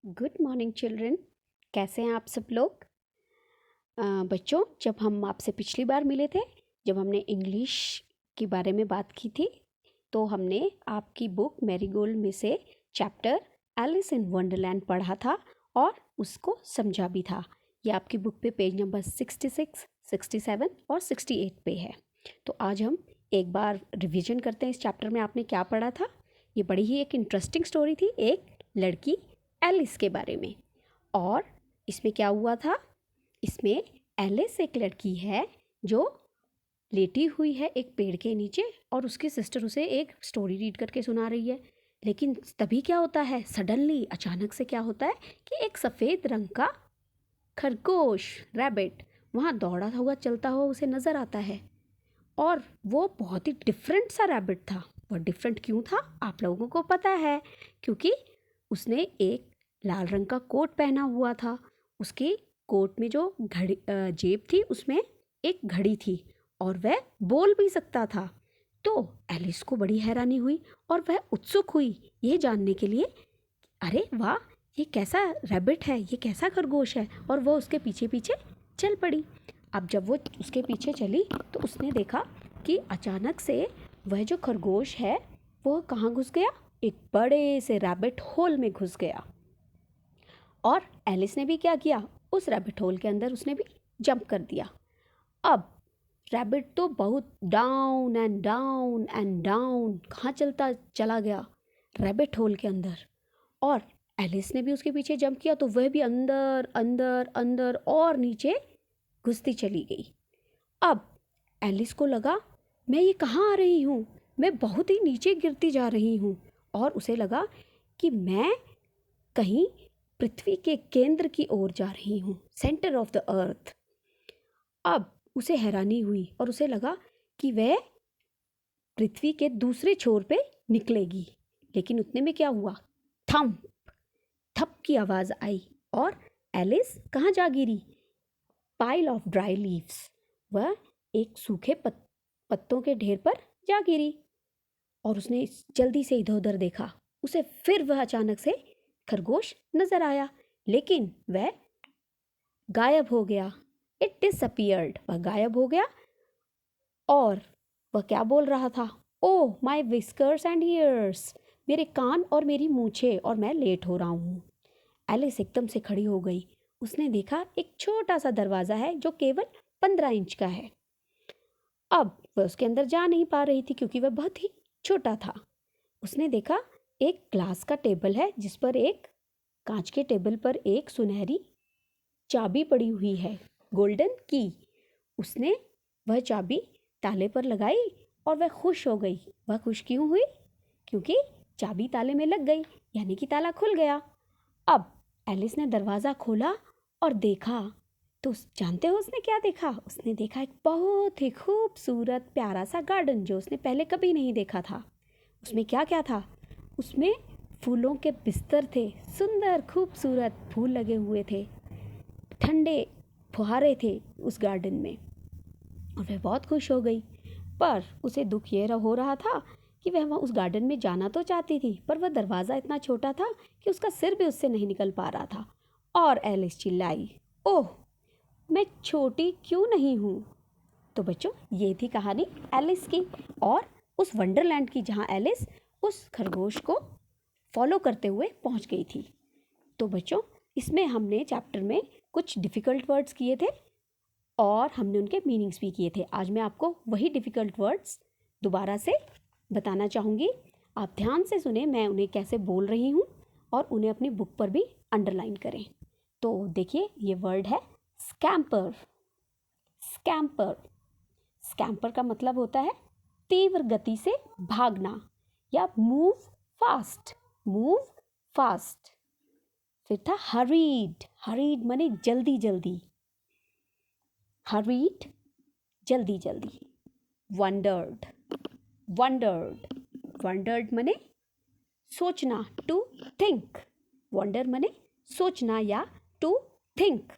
Good morning children. कैसे हैं आप सब लोग? बच्चों, जब हम आपसे पिछली बार मिले थे, जब हमने इंग्लिश के बारे में बात की थी, तो हमने आपकी बुक मैरीगोल्ड में से चैप्टर एलिस इन वंडरलैंड पढ़ा था और उसको समझा भी था। ये आपकी बुक पे पेज नंबर 66, 67 और 68 पे है। तो आज हम एक बार रिवीजन करते हैं इस चैप्टर में आपने क्या पढ़ा था। ये बड़ी ही एक इंटरेस्टिंग स्टोरी थी, एक लड़की एलिस के बारे में। और इसमें क्या हुआ था? इसमें एलिस एक लड़की है जो लेटी हुई है एक पेड़ के नीचे और उसकी सिस्टर उसे एक स्टोरी रीड करके सुना रही है। लेकिन तभी क्या होता है, सडनली अचानक से क्या होता है कि एक सफ़ेद रंग का खरगोश, रैबिट, वहाँ दौड़ा हुआ चलता हुआ उसे नज़र आता है। और वो बहुत ही डिफरेंट सा रैबिट था। वो डिफरेंट क्यों था आप लोगों को पता है, क्योंकि उसने एक लाल रंग का कोट पहना हुआ था। उसके कोट में जो घड़ी जेब थी उसमें एक घड़ी थी और वह बोल भी सकता था। तो एलिस को बड़ी हैरानी हुई और वह उत्सुक हुई ये जानने के लिए, अरे वाह, ये कैसा रैबिट है, ये कैसा खरगोश है। और वो उसके पीछे पीछे चल पड़ी। अब जब वो उसके पीछे चली तो उसने देखा कि अचानक से वह जो खरगोश है वो कहाँ घुस गया, एक बड़े से रैबिट होल में घुस गया। और एलिस ने भी क्या किया, उस रैबिट होल के अंदर उसने भी जंप कर दिया। अब रैबिट तो बहुत down and down and down कहाँ चलता चला गया, रैबिट होल के अंदर। और एलिस ने भी उसके पीछे जंप किया तो वह भी अंदर अंदर अंदर और नीचे घुसती चली गई। अब एलिस को लगा, मैं ये कहाँ आ रही हूँ, मैं बहुत ही नीचे गिरती जा रही हूँ। और उसे लगा कि मैं कहीं पृथ्वी के केंद्र की ओर जा रही हूँ, सेंटर ऑफ द अर्थ। अब उसे हैरानी हुई और उसे लगा कि वह पृथ्वी के दूसरे छोर पे निकलेगी। लेकिन उतने में क्या हुआ, थम थप की आवाज़ आई और एलिस कहाँ जा गिरी, पाइल ऑफ ड्राई लीव्स, वह एक सूखे पत्तों के ढेर पर जा गिरी। और उसने जल्दी से इधर उधर देखा, उसे फिर वह अचानक से खरगोश नजर आया, लेकिन वह गायब हो गया। इट डिसअपियर्ड, वह गायब हो गया। और वह क्या बोल रहा था, ओह माई विस्कर्स एंड ईयर्स, मेरे कान और मेरी मूछें, और मैं लेट हो रहा हूँ। एलिस एकदम से खड़ी हो गई। उसने देखा एक छोटा सा दरवाज़ा है जो केवल 15 इंच का है। अब वह उसके अंदर जा नहीं पा रही थी क्योंकि वह बहुत ही छोटा था। उसने देखा एक ग्लास का टेबल है जिस पर एक कांच के टेबल पर एक सुनहरी चाबी पड़ी हुई है, गोल्डन की। उसने वह चाबी ताले पर लगाई और वह खुश हो गई। वह खुश क्यों हुई, क्योंकि चाबी ताले में लग गई, यानी कि ताला खुल गया। अब एलिस ने दरवाज़ा खोला और देखा तो जानते हो उसने क्या देखा? उसने देखा एक बहुत ही खूबसूरत प्यारा सा गार्डन जो उसने पहले कभी नहीं देखा था। उसमें क्या क्या था, उसमें फूलों के बिस्तर थे, सुंदर खूबसूरत फूल लगे हुए थे, ठंडे फुहारे थे उस गार्डन में। और वह बहुत खुश हो गई। पर उसे दुख ये हो रहा था कि वह उस गार्डन में जाना तो चाहती थी, पर वह दरवाज़ा इतना छोटा था कि उसका सिर भी उससे नहीं निकल पा रहा था। और एलिस चिल्लाई, ओह, मैं छोटी क्यों नहीं हूँ। तो बच्चों, ये थी कहानी एलिस की और उस वंडरलैंड की, जहाँ एलिस उस खरगोश को फॉलो करते हुए पहुँच गई थी। तो बच्चों, इसमें हमने चैप्टर में कुछ डिफ़िकल्ट वर्ड्स किए थे और हमने उनके मीनिंग्स भी किए थे। आज मैं आपको वही डिफ़िकल्ट वर्ड्स दोबारा से बताना चाहूँगी। आप ध्यान से सुने मैं उन्हें कैसे बोल रही हूँ और उन्हें अपनी बुक पर भी अंडरलाइन करें। तो देखिए, ये वर्ड है स्कैम्पर। स्कैम्पर, स्कैम्पर का मतलब होता है तीव्र गति से भागना या मूव फास्ट, मूव फास्ट। फिर था हरीड, हरीड माने जल्दी जल्दी, हरीड जल्दी जल्दी। वंडर्ड, वंडर्ड, वंडर्ड माने सोचना, टू थिंक। वंडर माने सोचना या to think.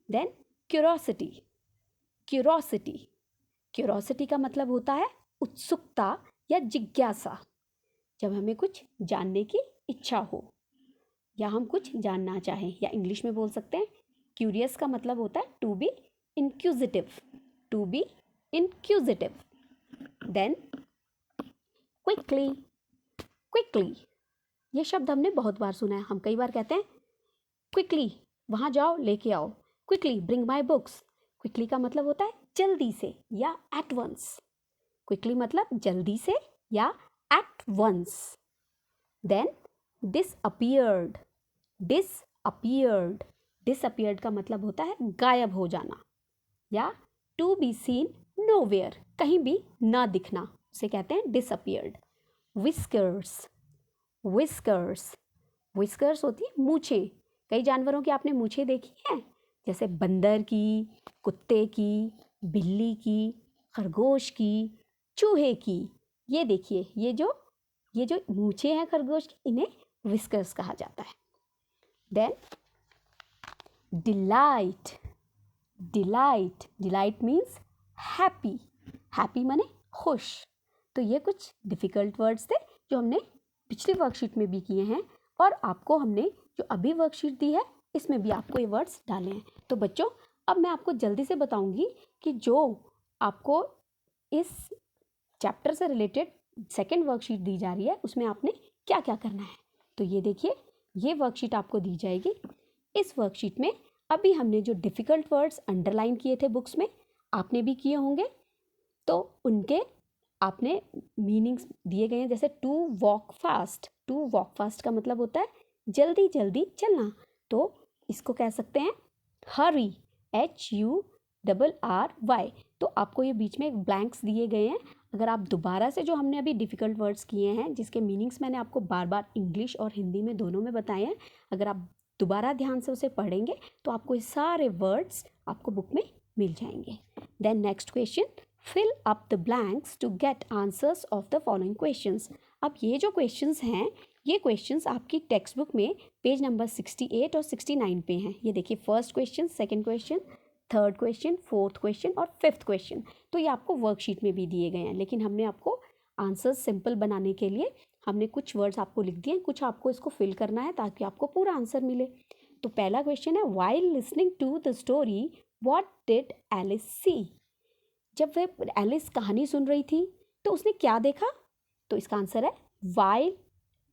Then curiosity, curiosity, curiosity का मतलब होता है उत्सुकता या जिज्ञासा, जब हमें कुछ जानने की इच्छा हो। या हम कुछ जानना चाहें, या इंग्लिश में बोल सकते हैं क्यूरियस का मतलब होता है to be inquisitive, to be inquisitive. Then quickly, quickly ये शब्द हमने बहुत बार सुना है, हम कई बार कहते हैं क्विकली वहाँ जाओ लेके आओ, quickly bring my books. Quickly का मतलब होता है जल्दी से या एट वंस, क्विकली मतलब जल्दी से या at once. Then disappeared, disappeared, disappeared का मतलब होता है गायब हो जाना, या टू बी सीन नोवेयर, कहीं भी ना दिखना, उसे कहते हैं डिसअपियर्ड। विस्कर्स, विस्कर्स, विस्कर्स होती है मूछें, कई जानवरों की आपने मूछें देखी हैं, जैसे बंदर की, कुत्ते की, बिल्ली की, खरगोश की, चूहे की। ये देखिए ये जो मूछें हैं खरगोश की, इन्हें विस्कर्स कहा जाता है। Then delight, delight, delight means happy, happy माने खुश। तो ये कुछ डिफ़िकल्ट वर्ड्स थे जो हमने पिछली वर्कशीट में भी किए हैं, और आपको हमने जो अभी वर्कशीट दी है इसमें भी आपको ये वर्ड्स डाले हैं। तो बच्चों अब मैं आपको जल्दी से बताऊंगी कि जो आपको इस चैप्टर से रिलेटेड सेकेंड वर्कशीट दी जा रही है उसमें आपने क्या क्या करना है। तो ये देखिए, ये वर्कशीट आपको दी जाएगी। इस वर्कशीट में अभी हमने जो डिफ़िकल्ट वर्ड्स अंडरलाइन किए थे बुक्स में, आपने भी किए होंगे, तो उनके आपने मीनिंग्स दिए गए हैं। जैसे to walk fast, to walk fast का मतलब होता है जल्दी जल्दी चलना, तो इसको कह सकते हैं हरी, HURRY। तो आपको ये बीच में ब्लैंक्स दिए गए हैं, अगर आप दोबारा से जो हमने अभी डिफ़िकल्ट वर्ड्स किए हैं जिसके मीनिंग्स मैंने आपको बार बार इंग्लिश और हिंदी में दोनों में बताए हैं, अगर आप दोबारा ध्यान से उसे पढ़ेंगे तो आपको ये सारे वर्ड्स आपको बुक में मिल जाएंगे। Then next question, fill up the blanks to get answers of the following questions. अब ये जो क्वेश्चंस हैं, ये क्वेश्चंस आपकी टेक्स्ट बुक में पेज नंबर 68 और 69 पे हैं। ये देखिए, first question, second question, third question, fourth question और फिफ्थ क्वेश्चन। तो ये आपको वर्कशीट में भी दिए गए हैं, लेकिन हमने आपको आंसर्स सिंपल बनाने के लिए हमने कुछ वर्ड्स आपको लिख दिए, कुछ आपको इसको फिल करना है ताकि आपको पूरा आंसर मिले। तो पहला क्वेश्चन है, while listening to the story what did Alice see. जब वह एलिस कहानी सुन रही थी तो उसने क्या देखा? तो इसका आंसर है while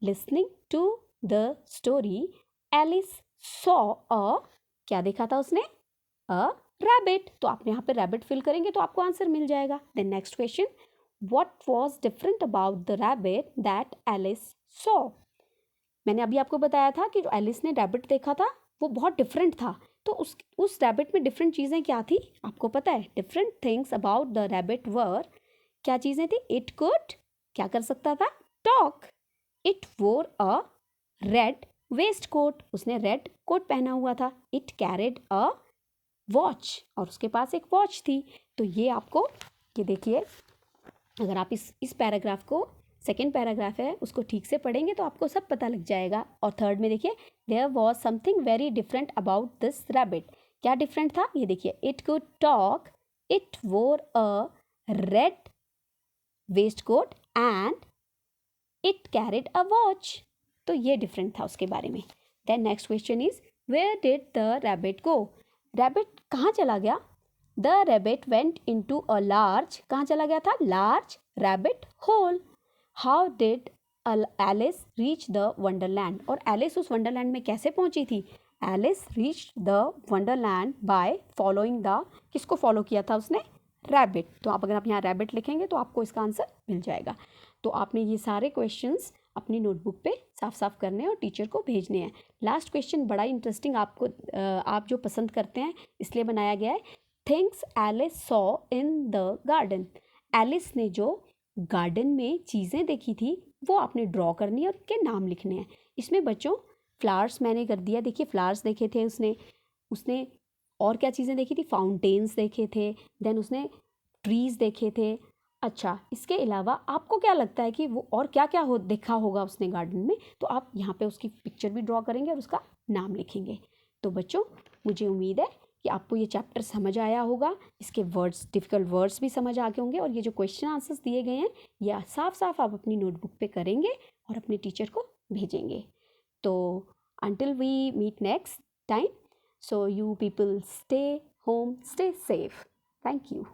listening to the story Alice saw a, क्या देखा था उसने? A rabbit. तो आप यहाँ पे रैबिट फिल करेंगे तो आपको आंसर मिल जाएगा। Then next question, what was different about the rabbit that Alice saw. मैंने अभी आपको बताया था कि जो एलिस ने रैबिट देखा था वो बहुत डिफरेंट था, तो उस रैबिट में डिफरेंट चीज़ें क्या थी आपको पता है? Different things about the rabbit were, क्या चीज़ें थी? इट कुड, क्या कर सकता था? Talk. It wore a red waste coat, उसने रेड कोट पहना हुआ था। इट कैरिड अ वॉच, और उसके पास एक वॉच थी। तो ये आपको, ये देखिए, अगर आप इस पैराग्राफ को, सेकेंड पैराग्राफ है उसको ठीक से पढ़ेंगे तो आपको सब पता लग जाएगा। और थर्ड में देखिए, there was something very different about this rabbit. क्या डिफरेंट था? ये देखिए, it could talk, it wore a red waistcoat and it carried a watch. तो ये डिफरेंट था उसके बारे में। Then next question is, where did the rabbit go. Rabbit कहाँ चला गया? The rabbit went into a large, कहाँ चला गया था? Large rabbit hole. How did Alice reach the Wonderland, और एलिस उस वंडरलैंड में कैसे पहुंची थी? Alice reach the wonderland by following the, किसको फॉलो किया था उसने? रैबिट। तो अगर आप यहाँ रैबिट लिखेंगे तो आपको इसका आंसर मिल जाएगा। तो आपने ये सारे क्वेश्चंस अपनी नोटबुक पे साफ साफ करने हैं और टीचर को भेजने हैं। लास्ट क्वेश्चन बड़ा इंटरेस्टिंग, आपको आप जो पसंद करते हैं इसलिए बनाया गया है। Things Alice saw in the garden. Alice ने जो गार्डन में चीज़ें देखी थी वो आपने ड्रॉ करनी है और उनके नाम लिखने हैं। इसमें बच्चों फ्लावर्स मैंने कर दिया, देखिए फ्लावर्स देखे थे उसने उसने और क्या चीज़ें देखी थी? फाउंटेन्स देखे थे, देन उसने ट्रीज़ देखे थे। अच्छा, इसके अलावा आपको क्या लगता है कि वो और क्या क्या देखा होगा उसने गार्डन में? तो आप यहाँ पे उसकी पिक्चर भी ड्रॉ करेंगे और उसका नाम लिखेंगे। तो बच्चों मुझे उम्मीद है कि आपको ये चैप्टर समझ आया होगा, इसके वर्ड्स, डिफ़िकल्ट वर्ड्स भी समझ आ गए होंगे, और ये जो क्वेश्चन आंसर्स दिए गए हैं ये साफ साफ आप अपनी नोटबुक पे करेंगे और अपने टीचर को भेजेंगे। तो Until we meet next time, so you people stay home, stay safe. Thank you.